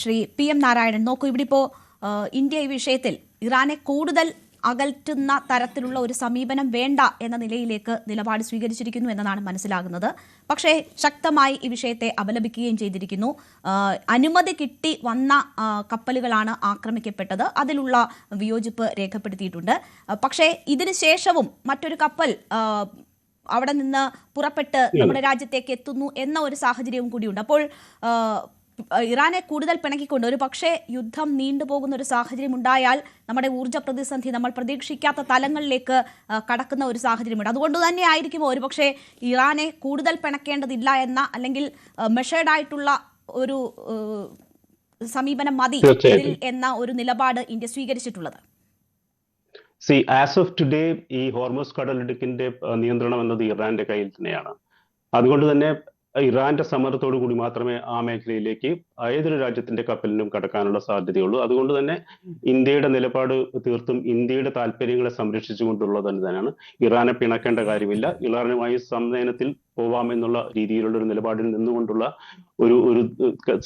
Shri PM Narayanan, നോക്കൂ, ഇവിടെ ഇപ്പോൾ ഇന്ത്യ ഈ വിഷയത്തിൽ ഇറാനെ കൂടുതൽ അകറ്റുന്ന തരത്തിലുള്ള ഒരു സമീപനം വേണ്ട എന്ന നിലയിലേക്ക് നിലപാട് സ്വീകരിച്ചിരിക്കുന്നു എന്നതാണ് മനസ്സിലാകുന്നത്. പക്ഷേ ശക്തമായി ഈ വിഷയത്തെ അപലപിക്കുകയും ചെയ്തിരിക്കുന്നു. അനുമതി കിട്ടി വന്ന കപ്പലുകളാണ് ആക്രമിക്കപ്പെട്ടത്, അതിലുള്ള വിയോജിപ്പ് രേഖപ്പെടുത്തിയിട്ടുണ്ട്. പക്ഷേ ഇതിന് ശേഷവും മറ്റൊരു കപ്പൽ അവിടെ നിന്ന് പുറപ്പെട്ട് നമ്മുടെ രാജ്യത്തേക്ക് എത്തുന്നു എന്ന ഒരു സാഹചര്യവും കൂടിയുണ്ട്. അപ്പോൾ ഇറാനെ കൂടുതൽ പിണക്കിക്കൊണ്ട് ഒരു പക്ഷേ യുദ്ധം നീണ്ടുപോകുന്ന ഒരു സാഹചര്യം ഉണ്ടായാൽ നമ്മുടെ ഊർജ്ജ പ്രതിസന്ധി നമ്മൾ പ്രതീക്ഷിക്കാത്ത തലങ്ങളിലേക്ക് കടക്കുന്ന ഒരു സാഹചര്യമുണ്ട്. അതുകൊണ്ട് തന്നെ ആയിരിക്കുമോ ഒരു പക്ഷേ ഇറാനെ കൂടുതൽ പിണക്കേണ്ടതില്ല എന്ന, അല്ലെങ്കിൽ മെഷേർഡായിട്ടുള്ള ഒരു സമീപനം മതി എന്ന ഒരു നിലപാട് ഇന്ത്യ സ്വീകരിച്ചിട്ടുള്ളത്? ആസ് ഓഫ് ടുഡേ ഈ ഹോർമസ് കടലിടുക്കിന്റെ നിയന്ത്രണം എന്നത് ഇറാന്റെ കയ്യിൽ തന്നെയാണ്. അതുകൊണ്ട് തന്നെ ഇറാന്റെ സമ്മർദ്ദത്തോടു കൂടി മാത്രമേ ആ മേഖലയിലേക്ക് ഏതൊരു രാജ്യത്തിന്റെ കപ്പലിനും കടക്കാനുള്ള സാധ്യതയുള്ളൂ. അതുകൊണ്ട് തന്നെ ഇന്ത്യയുടെ നിലപാട് തീർത്തും ഇന്ത്യയുടെ താല്പര്യങ്ങളെ സംരക്ഷിച്ചുകൊണ്ടുള്ളത് തന്നെയാണ്. ഇറാനെ പിണക്കേണ്ട കാര്യമില്ല, ഇറാനുമായി സംനയനത്തിൽ പോവാമെന്നുള്ള രീതിയിലുള്ള ഒരു നിലപാടിൽ നിന്നുകൊണ്ടുള്ള ഒരു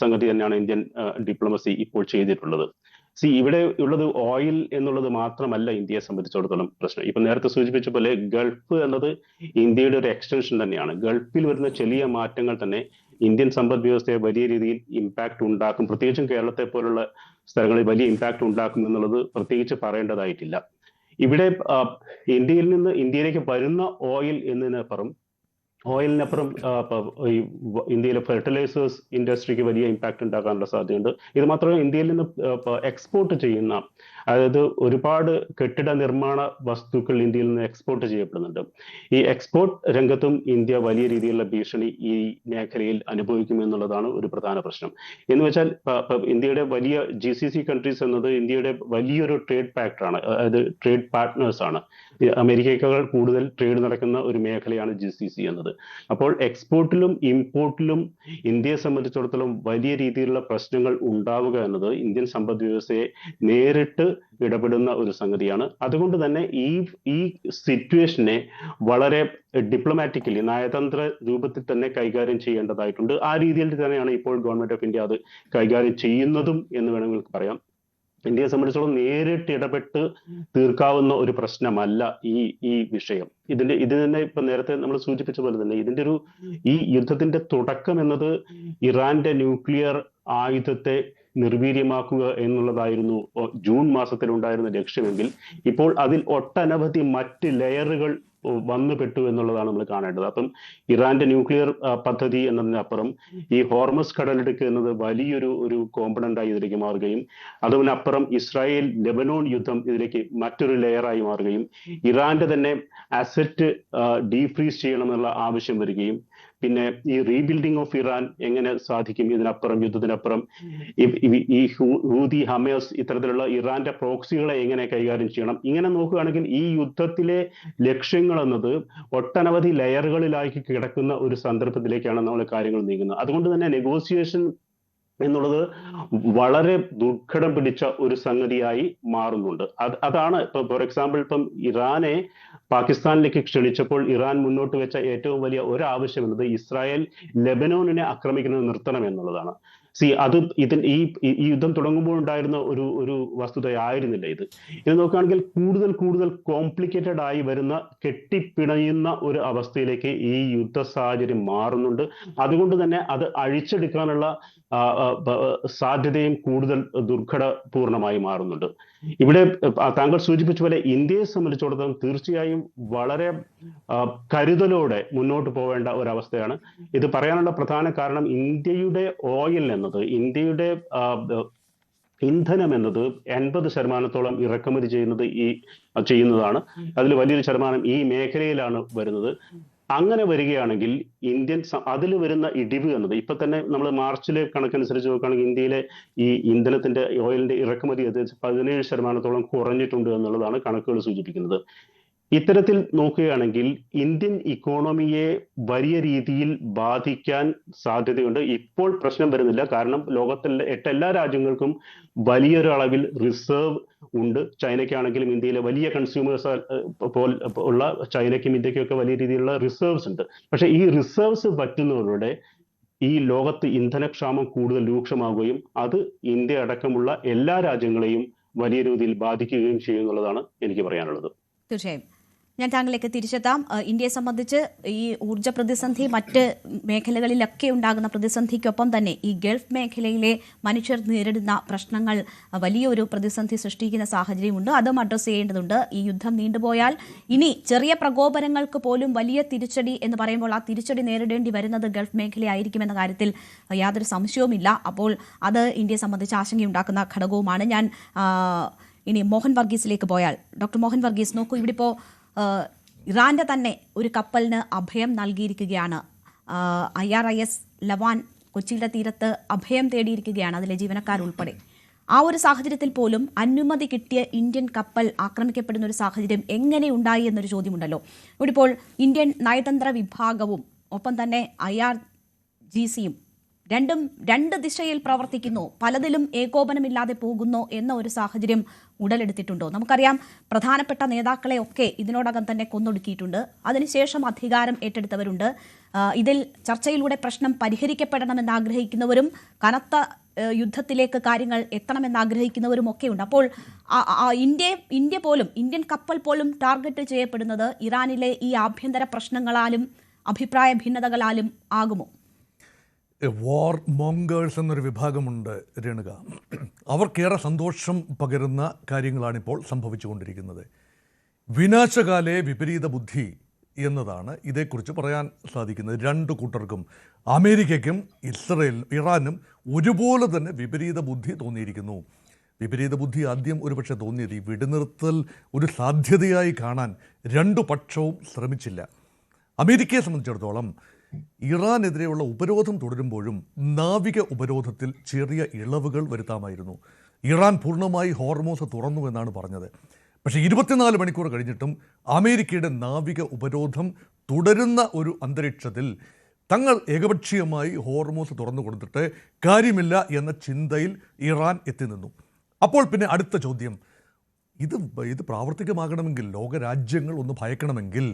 സംഗതി തന്നെയാണ് ഇന്ത്യൻ ഡിപ്ലോമസി ഇപ്പോൾ ചെയ്തിട്ടുള്ളത്. ഇവിടെ ഉള്ളത് ഓയിൽ എന്നുള്ളത് മാത്രമല്ല ഇന്ത്യയെ സംബന്ധിച്ചിടത്തോളം പ്രശ്നം. ഇപ്പൊ നേരത്തെ സൂചിപ്പിച്ച പോലെ ഗൾഫ് എന്നത് ഇന്ത്യയുടെ ഒരു എക്സ്റ്റൻഷൻ തന്നെയാണ്. ഗൾഫിൽ വരുന്ന ചെറിയ മാറ്റങ്ങൾ തന്നെ ഇന്ത്യൻ സമ്പദ് വ്യവസ്ഥയെ വലിയ രീതിയിൽ ഇമ്പാക്ട് ഉണ്ടാക്കും. പ്രത്യേകിച്ചും കേരളത്തെ പോലുള്ള സ്ഥലങ്ങളിൽ വലിയ ഇമ്പാക്ട് ഉണ്ടാക്കും എന്നുള്ളത് പ്രത്യേകിച്ച് പറയേണ്ടതായിട്ടില്ല. ഇവിടെ ഇന്ത്യയിൽ നിന്ന് ഇന്ത്യയിലേക്ക് വരുന്ന ഓയിലിനപ്പുറം ഇന്ത്യയിലെ ഫെർട്ടിലൈസേഴ്സ് ഇൻഡസ്ട്രിക്ക് വലിയ ഇമ്പാക്ട് ഉണ്ടാക്കാനുള്ള സാധ്യതയുണ്ട്. ഇത് മാത്രമല്ല, ഇന്ത്യയിൽ നിന്ന് എക്സ്പോർട്ട് ചെയ്യുന്ന, അതായത് ഒരുപാട് കെട്ടിട നിർമ്മാണ വസ്തുക്കൾ ഇന്ത്യയിൽ നിന്ന് എക്സ്പോർട്ട് ചെയ്യപ്പെടുന്നുണ്ട്. ഈ എക്സ്പോർട്ട് രംഗത്തും ഇന്ത്യ വലിയ രീതിയിലുള്ള ഭീഷണി ഈ മേഖലയിൽ അനുഭവിക്കും എന്നുള്ളതാണ് ഒരു പ്രധാന പ്രശ്നം. എന്ന് വെച്ചാൽ ഇന്ത്യയുടെ വലിയ GCC കൺട്രീസ് എന്നത് ഇന്ത്യയുടെ വലിയൊരു ട്രേഡ് ഫാക്ടറാണ്, അതായത് ട്രേഡ് പാർട്ട്നേഴ്സ് ആണ്. അമേരിക്കയേക്കാൾ കൂടുതൽ ട്രേഡ് നടക്കുന്ന ഒരു മേഖലയാണ് GCC എന്നത്. അപ്പോൾ എക്സ്പോർട്ടിലും ഇമ്പോർട്ടിലും ഇന്ത്യയെ സംബന്ധിച്ചിടത്തോളം വലിയ രീതിയിലുള്ള പ്രശ്നങ്ങൾ ഉണ്ടാവുക എന്നത് ഇന്ത്യൻ സമ്പദ് വ്യവസ്ഥയെ നേരിട്ട് ഇടപെടുന്ന ഒരു സംഗതിയാണ്. അതുകൊണ്ട് തന്നെ ഈ സിറ്റുവേഷനെ വളരെ ഡിപ്ലോമാറ്റിക്കലി, നയതന്ത്ര രൂപത്തിൽ തന്നെ കൈകാര്യം ചെയ്യേണ്ടതായിട്ടുണ്ട്. ആ രീതിയിൽ തന്നെയാണ് ഇപ്പോൾ ഗവൺമെന്റ് ഓഫ് ഇന്ത്യ അത് കൈകാര്യം ചെയ്യുന്നതും എന്ന് വേണമെങ്കിൽ പറയാം. ഇന്ത്യയെ സംബന്ധിച്ചിടത്തോളം നേരിട്ട് ഇടപെട്ട് തീർക്കാവുന്ന ഒരു പ്രശ്നമല്ല ഈ വിഷയം. ഇത് തന്നെ ഇപ്പൊ നേരത്തെ നമ്മൾ സൂചിപ്പിച്ച പോലെ തന്നെ ഈ യുദ്ധത്തിന്റെ തുടക്കം എന്നത് ഇറാന്റെ ന്യൂക്ലിയർ ആയുധത്തെ നിർവീര്യമാക്കുക എന്നുള്ളതായിരുന്നു ജൂൺ മാസത്തിൽ ഉണ്ടായിരുന്ന ലക്ഷ്യമെങ്കിൽ ഇപ്പോൾ അതിൽ ഒട്ടനവധി മറ്റ് ലെയറുകൾ വന്നുപെട്ടു എന്നുള്ളതാണ് നമ്മൾ കാണേണ്ടത്. അപ്പം ഇറാന്റെ ന്യൂക്ലിയർ പദ്ധതി എന്നതിനപ്പുറം ഈ ഹോർമസ് കടലിടുക്ക് എന്നത് വലിയൊരു കോമ്പണന്റായി ഇതിലേക്ക് മാറുകയും, അതിനപ്പുറം ഇസ്രായേൽ ലെബനോൺ യുദ്ധം ഇതിലേക്ക് മറ്റൊരു ലെയറായി മാറുകയും, ഇറാന്റെ തന്നെ അസറ്റ് ഡീഫ്രീസ് ചെയ്യണമെന്നുള്ള ആവശ്യം വരികയും, പിന്നെ ഈ റീബിൽഡിംഗ് ഓഫ് ഇറാൻ എങ്ങനെ സാധിക്കും, ഇതിനപ്പുറം യുദ്ധത്തിനപ്പുറം ഈ ഹൂതി, ഹമാസ് ഇത്തരത്തിലുള്ള ഇറാന്റെ പ്രോക്സികളെ എങ്ങനെ കൈകാര്യം ചെയ്യണം, ഇങ്ങനെ നോക്കുകയാണെങ്കിൽ ഈ യുദ്ധത്തിലെ ലക്ഷ്യങ്ങൾ എന്നത് ഒട്ടനവധി ലെയറുകളിലായി കിടക്കുന്ന ഒരു സന്ദർഭത്തിലേക്കാണ് നമ്മൾ കാര്യങ്ങൾ നീങ്ങുന്നത്. അതുകൊണ്ട് തന്നെ നെഗോസിയേഷൻ എന്നുള്ളത് വളരെ ദുർഘടം പിടിച്ച ഒരു സംഗതിയായി മാറുന്നുണ്ട്. അതാണ് ഇപ്പൊ ഫോർ എക്സാമ്പിൾ ഇപ്പം ഇറാനെ പാകിസ്ഥാനിലേക്ക് ക്ഷണിച്ചപ്പോൾ ഇറാൻ മുന്നോട്ട് വെച്ച ഏറ്റവും വലിയ ഒരു ആവശ്യം എന്നത് ഇസ്രായേൽ ലെബനോണിനെ ആക്രമിക്കുന്നത് നിർത്തണം എന്നുള്ളതാണ്. ഈ യുദ്ധം തുടങ്ങുമ്പോൾ ഉണ്ടായിരുന്ന ഒരു വസ്തുതയായിരുന്നില്ല ഇത്. നോക്കുകയാണെങ്കിൽ കൂടുതൽ കോംപ്ലിക്കേറ്റഡ് ആയി വരുന്ന, കെട്ടിപ്പിണയുന്ന ഒരു അവസ്ഥയിലേക്ക് ഈ യുദ്ധ സാഹചര്യം മാറുന്നുണ്ട്. അതുകൊണ്ട് തന്നെ അത് അഴിച്ചെടുക്കാനുള്ള സാധ്യതയും കൂടുതൽ ദുർഘടപൂർണമായി മാറുന്നുണ്ട്. ഇവിടെ താങ്കൾ സൂചിപ്പിച്ച പോലെ ഇന്ത്യയെ സംബന്ധിച്ചിടത്തോളം തീർച്ചയായും വളരെ കരുതലോടെ മുന്നോട്ട് പോവേണ്ട ഒരവസ്ഥയാണ്. ഇത് പറയാനുള്ള പ്രധാന കാരണം ഇന്ത്യയുടെ ഓയിൽ എന്നത്, ഇന്ത്യയുടെ ഇന്ധനം എന്നത് 80% ഇറക്കുമതി ചെയ്യുന്നതാണ്. അതിൽ വലിയൊരു ശതമാനം ഈ മേഖലയിലാണ് വരുന്നത്. അങ്ങനെ വരികയാണെങ്കിൽ അതിൽ വരുന്ന ഇടിവ് എന്നത് ഇപ്പൊ തന്നെ നമ്മൾ മാർച്ചിലെ കണക്കനുസരിച്ച് നോക്കുകയാണെങ്കിൽ ഇന്ത്യയിലെ ഈ ഇന്ധനത്തിന്റെ ഓയിലിന്റെ ഇറക്കുമതി 17% കുറഞ്ഞിട്ടുണ്ട് എന്നുള്ളതാണ് കണക്കുകൾ സൂചിപ്പിക്കുന്നത്. ഇത്തരത്തിൽ നോക്കുകയാണെങ്കിൽ ഇന്ത്യൻ ഇക്കോണമിയെ വലിയ രീതിയിൽ ബാധിക്കാൻ സാധ്യതയുണ്ട്. ഇപ്പോൾ പ്രശ്നം വരുന്നില്ല, കാരണം ലോകത്തിലെ എല്ലാ രാജ്യങ്ങൾക്കും വലിയൊരു അളവിൽ റിസർവ് ഉണ്ട്. ചൈനയ്ക്കാണെങ്കിലും ഇന്ത്യയിലെ വലിയ കൺസ്യൂമേഴ്സ് ഉള്ള ചൈനയ്ക്കും ഇന്ത്യക്കും ഒക്കെ വലിയ രീതിയിലുള്ള റിസർവ്സ് ഉണ്ട്. പക്ഷെ ഈ റിസർവ്സ് പറ്റുന്നവരുടെ ഈ ലോകത്ത് ഇന്ധനക്ഷാമം കൂടുതൽ രൂക്ഷമാകുകയും അത് ഇന്ത്യ അടക്കമുള്ള എല്ലാ രാജ്യങ്ങളെയും വലിയ രീതിയിൽ ബാധിക്കുകയും ചെയ്യും എന്നുള്ളതാണ് എനിക്ക് പറയാനുള്ളത്. തീർച്ചയായും ഞാൻ താങ്കളിലേക്ക് തിരിച്ചെത്താം. ഇന്ത്യയെ സംബന്ധിച്ച് ഈ ഊർജ്ജ പ്രതിസന്ധി മറ്റ് മേഖലകളിലൊക്കെ ഉണ്ടാകുന്ന പ്രതിസന്ധിക്കൊപ്പം തന്നെ ഈ ഗൾഫ് മേഖലയിലെ മനുഷ്യർ നേരിടുന്ന പ്രശ്നങ്ങൾ വലിയൊരു പ്രതിസന്ധി സൃഷ്ടിക്കുന്ന സാഹചര്യമുണ്ട്. അതും അഡ്രസ്സ് ചെയ്യേണ്ടതുണ്ട്. ഈ യുദ്ധം നീണ്ടുപോയാൽ ഇനി ചെറിയ പ്രകോപനങ്ങൾക്ക് പോലും വലിയ തിരിച്ചടി എന്ന് പറയുമ്പോൾ ആ തിരിച്ചടി നേരിടേണ്ടി വരുന്നത് ഗൾഫ് മേഖലയായിരിക്കുമെന്ന കാര്യത്തിൽ യാതൊരു സംശയവുമില്ല. അപ്പോൾ അത് ഇന്ത്യയെ സംബന്ധിച്ച് ആശങ്കയുണ്ടാക്കുന്ന ഘടകവുമാണ്. ഞാൻ ഇനി മോഹൻ വർഗീസിലേക്ക് പോയാൽ, ഡോക്ടർ മോഹൻ വർഗീസ്, നോക്കൂ, ഇവിടെ ഇപ്പോൾ ഇറാന്റെ തന്നെ ഒരു കപ്പലിന് അഭയം നൽകിയിരിക്കുകയാണ്. IRIS ലവാൻ കൊച്ചിയുടെ തീരത്ത് അഭയം തേടിയിരിക്കുകയാണ്, അതിലെ ജീവനക്കാരുൾപ്പെടെ. ആ ഒരു സാഹചര്യത്തിൽ പോലും അനുമതി കിട്ടിയ ഇന്ത്യൻ കപ്പൽ ആക്രമിക്കപ്പെടുന്ന ഒരു സാഹചര്യം എങ്ങനെ ഉണ്ടായി എന്നൊരു ചോദ്യമുണ്ടല്ലോ. ഇവിടെ ഇപ്പോൾ ഇന്ത്യൻ നയതന്ത്ര വിഭാഗവും ഒപ്പം തന്നെ IRGCയും രണ്ട് ദിശയിൽ പ്രവർത്തിക്കുന്നു, പലതിലും ഏകോപനമില്ലാതെ പോകുന്നു എന്ന ഒരു സാഹചര്യം ഉടലെടുത്തിട്ടുണ്ടോ? നമുക്കറിയാം, പ്രധാനപ്പെട്ട നേതാക്കളെ ഒക്കെ ഇതിനോടകം തന്നെ കൊന്നൊടുക്കിയിട്ടുണ്ട്. അതിനുശേഷം അധികാരം ഏറ്റെടുത്തവരുണ്ട്. ഇതിൽ ചർച്ചയിലൂടെ പ്രശ്നം പരിഹരിക്കപ്പെടണമെന്ന് ആഗ്രഹിക്കുന്നവരും കനത്ത യുദ്ധത്തിലേക്ക് കാര്യങ്ങൾ എത്തണമെന്ന് ആഗ്രഹിക്കുന്നവരും ഒക്കെയുണ്ട്. അപ്പോൾ ഇന്ത്യ പോലും, ഇന്ത്യൻ കപ്പൽ പോലും ടാർഗറ്റ് ചെയ്യപ്പെടുന്നത് ഇറാനിലെ ഈ ആഭ്യന്തര പ്രശ്നങ്ങളാലും അഭിപ്രായ ഭിന്നതകളാലും ആകുമോ? വാർ മോങ്കേഴ്സ് എന്നൊരു വിഭാഗമുണ്ട് രേണുക. അവർക്കേറെ സന്തോഷം പകരുന്ന കാര്യങ്ങളാണിപ്പോൾ സംഭവിച്ചുകൊണ്ടിരിക്കുന്നത്. വിനാശകാലേ വിപരീത ബുദ്ധി എന്നതാണ് ഇതേക്കുറിച്ച് പറയാൻ സാധിക്കുന്നത്. രണ്ടു കൂട്ടർക്കും, അമേരിക്കയ്ക്കും ഇറാനും ഒരുപോലെ തന്നെ വിപരീത ബുദ്ധി തോന്നിയിരിക്കുന്നു. വിപരീത ബുദ്ധി ആദ്യം ഒരുപക്ഷെ തോന്നിയത് ഈ വെടിനിർത്തൽ ഒരു സാധ്യതയായി കാണാൻ രണ്ടു പക്ഷവും ശ്രമിച്ചില്ല. അമേരിക്കയെ സംബന്ധിച്ചിടത്തോളം ഇറാനെതിരെയുള്ള ഉപരോധം തുടരുമ്പോഴും നാവിക ഉപരോധത്തിൽ ചെറിയ ഇളവുകൾ വരുത്താമായിരുന്നു. ഇറാൻ പൂർണ്ണമായി ഹോർമോസ് തുറന്നു എന്നാണ് പറഞ്ഞത്. പക്ഷേ 24 മണിക്കൂർ കഴിഞ്ഞിട്ടും അമേരിക്കയുടെ നാവിക ഉപരോധം തുടരുന്ന ഒരു അന്തരീക്ഷത്തിൽ തങ്ങൾ ഏകപക്ഷീയമായി ഹോർമോസ് തുറന്നു കൊടുത്തിട്ട് കാര്യമില്ല എന്ന ചിന്തയിൽ ഇറാൻ എത്തി നിന്നു. അപ്പോൾ പിന്നെ അടുത്ത ചോദ്യം, ഇത് പ്രാവർത്തികമാകണമെങ്കിൽ, ലോകരാജ്യങ്ങൾ ഒന്ന് ഭയക്കണമെങ്കിൽ,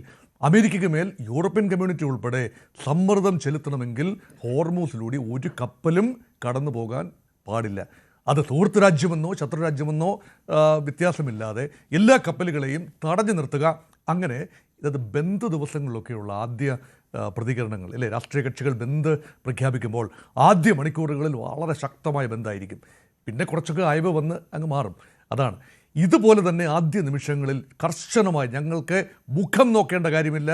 അമേരിക്കയ്ക്ക് മേൽ യൂറോപ്യൻ കമ്മ്യൂണിറ്റി ഉൾപ്പെടെ സമ്മർദ്ദം ചെലുത്തണമെങ്കിൽ ഹോർമൂസിലൂടെ ഒരു കപ്പലും കടന്നു പോകാൻ പാടില്ല. അത് സുഹൃത്ത് രാജ്യമെന്നോ ശത്രുരാജ്യമെന്നോ വ്യത്യാസമില്ലാതെ എല്ലാ കപ്പലുകളെയും തടഞ്ഞു നിർത്തുക. അങ്ങനെ ഇത് ബന്ദ് ദിവസങ്ങളിലൊക്കെയുള്ള ആദ്യ പ്രതികരണങ്ങൾ അല്ലേ, രാഷ്ട്രീയ കക്ഷികൾ ബന്ദ് പ്രഖ്യാപിക്കുമ്പോൾ ആദ്യ മണിക്കൂറുകളിൽ വളരെ ശക്തമായ ബന്ധായിരിക്കും. പിന്നെ കുറച്ചൊക്കെ അയവ് വന്ന് അങ്ങ് മാറും. അതാണ്. ഇതുപോലെ തന്നെ ആദ്യ നിമിഷങ്ങളിൽ കർശനമായി ഞങ്ങൾക്ക് മുഖം നോക്കേണ്ട കാര്യമില്ല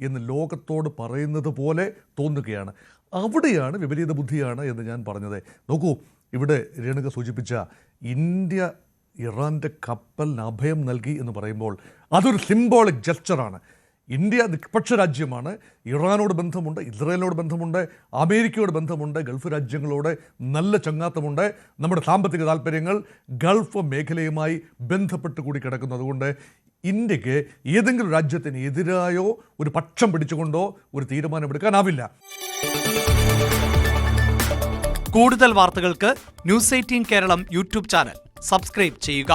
എന്ന് ലോകത്തോട് പറയുന്നത് പോലെ തോന്നുകയാണ്. അവിടെയാണ് വിപരീത ബുദ്ധിയാണ് എന്ന് ഞാൻ പറഞ്ഞത്. നോക്കൂ, ഇവിടെ രേണുക സൂചിപ്പിച്ച ഇന്ത്യ ഇറാൻ്റെ കപ്പലിന് അഭയം നൽകി എന്ന് പറയുമ്പോൾ അതൊരു സിംബോളിക് ജസ്റ്ററാണ്. ഇന്ത്യ നിഷ്പക്ഷ രാജ്യമാണ്. ഇറാനോട് ബന്ധമുണ്ട്, ഇസ്രായേലിനോട് ബന്ധമുണ്ട്, അമേരിക്കയോട് ബന്ധമുണ്ട്, ഗൾഫ് രാജ്യങ്ങളോട് നല്ല ചങ്ങാത്തമുണ്ട്. നമ്മുടെ സാമ്പത്തിക താല്പര്യങ്ങൾ ഗൾഫ് മേഖലയുമായി ബന്ധപ്പെട്ട് കൂടി കിടക്കുന്നു. അതുകൊണ്ട് ഇന്ത്യക്ക് ഏതെങ്കിലും രാജ്യത്തിന് എതിരായോ ഒരു പക്ഷം പിടിച്ചുകൊണ്ടോ ഒരു തീരുമാനമെടുക്കാനാവില്ല. കൂടുതൽ വാർത്തകൾക്ക് News 18 Keralam YouTube channel subscribe ചെയ്യുക.